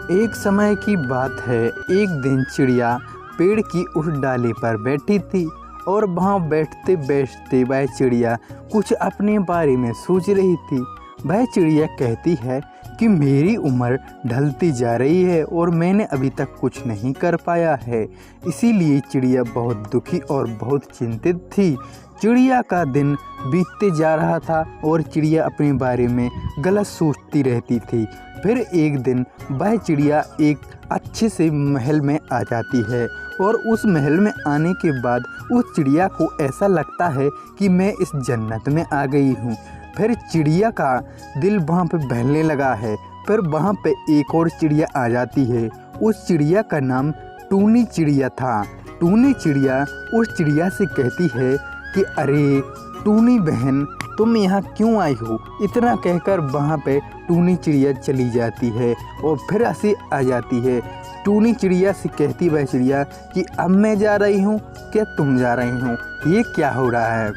एक समय की बात है। एक दिन चिड़िया पेड़ की उस डाली पर बैठी थी और वहाँ बैठते बैठते वह चिड़िया कुछ अपने बारे में सोच रही थी। वह चिड़िया कहती है कि मेरी उम्र ढलती जा रही है और मैंने अभी तक कुछ नहीं कर पाया है। इसीलिए चिड़िया बहुत दुखी और बहुत चिंतित थी। चिड़िया का दिन बीतते जा रहा था और चिड़िया अपने बारे में गलत सोचती रहती थी। फिर एक दिन वह चिड़िया एक अच्छे से महल में आ जाती है और उस महल में आने के बाद उस चिड़िया को ऐसा लगता है कि मैं इस जन्नत में आ गई हूँ। फिर चिड़िया का दिल वहाँ पे बहलने लगा है। फिर वहाँ पे एक और चिड़िया आ जाती है। उस चिड़िया का नाम टूनी चिड़िया था। टूनी चिड़िया उस चिड़िया से कहती है कि अरे टूनी बहन, तुम यहाँ क्यों आई हो? इतना कहकर वहाँ पे टूनी चिड़िया चली जाती है और फिर हंसी आ जाती है। टूनी चिड़िया से कहती वह चिड़िया कि अब मैं जा रही हूँ, क्या तुम जा रही हो? ये क्या हो रहा है?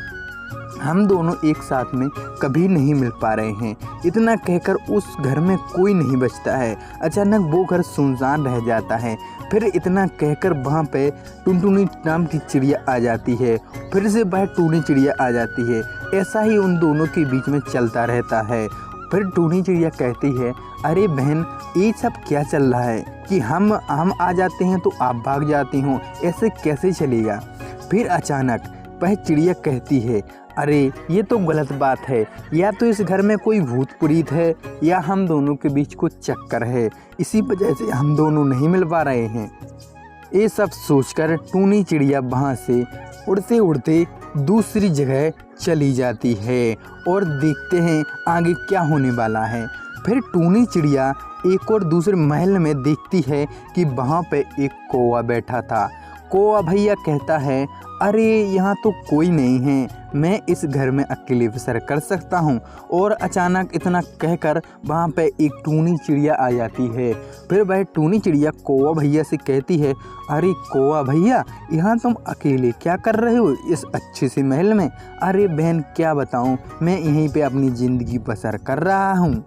हम दोनों एक साथ में कभी नहीं मिल पा रहे हैं। इतना कहकर उस घर में कोई नहीं बचता है। अचानक वो घर सुनसान रह जाता है। फिर इतना कहकर वहाँ पे टुनटुनी नाम की चिड़िया आ जाती है। फिर से वह टूनी चिड़िया आ जाती है। ऐसा ही उन दोनों के बीच में चलता रहता है। फिर टूनी चिड़िया कहती है, अरे बहन, ये सब क्या चल रहा है कि हम आ जाते हैं तो आप भाग जाती हो, ऐसे कैसे चलेगा? फिर अचानक वह चिड़िया कहती है, अरे ये तो गलत बात है। या तो इस घर में कोई भूत प्रेत है या हम दोनों के बीच कुछ चक्कर है। इसी वजह से हम दोनों नहीं मिल पा रहे हैं। ये सब सोचकर टूनी चिड़िया वहाँ से उड़ते उड़ते दूसरी जगह चली जाती है और देखते हैं आगे क्या होने वाला है। फिर टूनी चिड़िया एक और दूसरे महल में देखती है कि वहाँ पे एक कौवा बैठा था। कौवा भैया कहता है, अरे यहाँ तो कोई नहीं है, मैं इस घर में अकेले बसर कर सकता हूँ। और अचानक इतना कहकर वहाँ पे एक टूनी चिड़िया आ जाती है। फिर वह टूनी चिड़िया कौवा भैया से कहती है, अरे कौवा भैया, यहाँ तुम अकेले क्या कर रहे हो इस अच्छे से महल में? अरे बहन, क्या बताऊँ, मैं यहीं पे अपनी ज़िंदगी बसर कर रहा हूँ।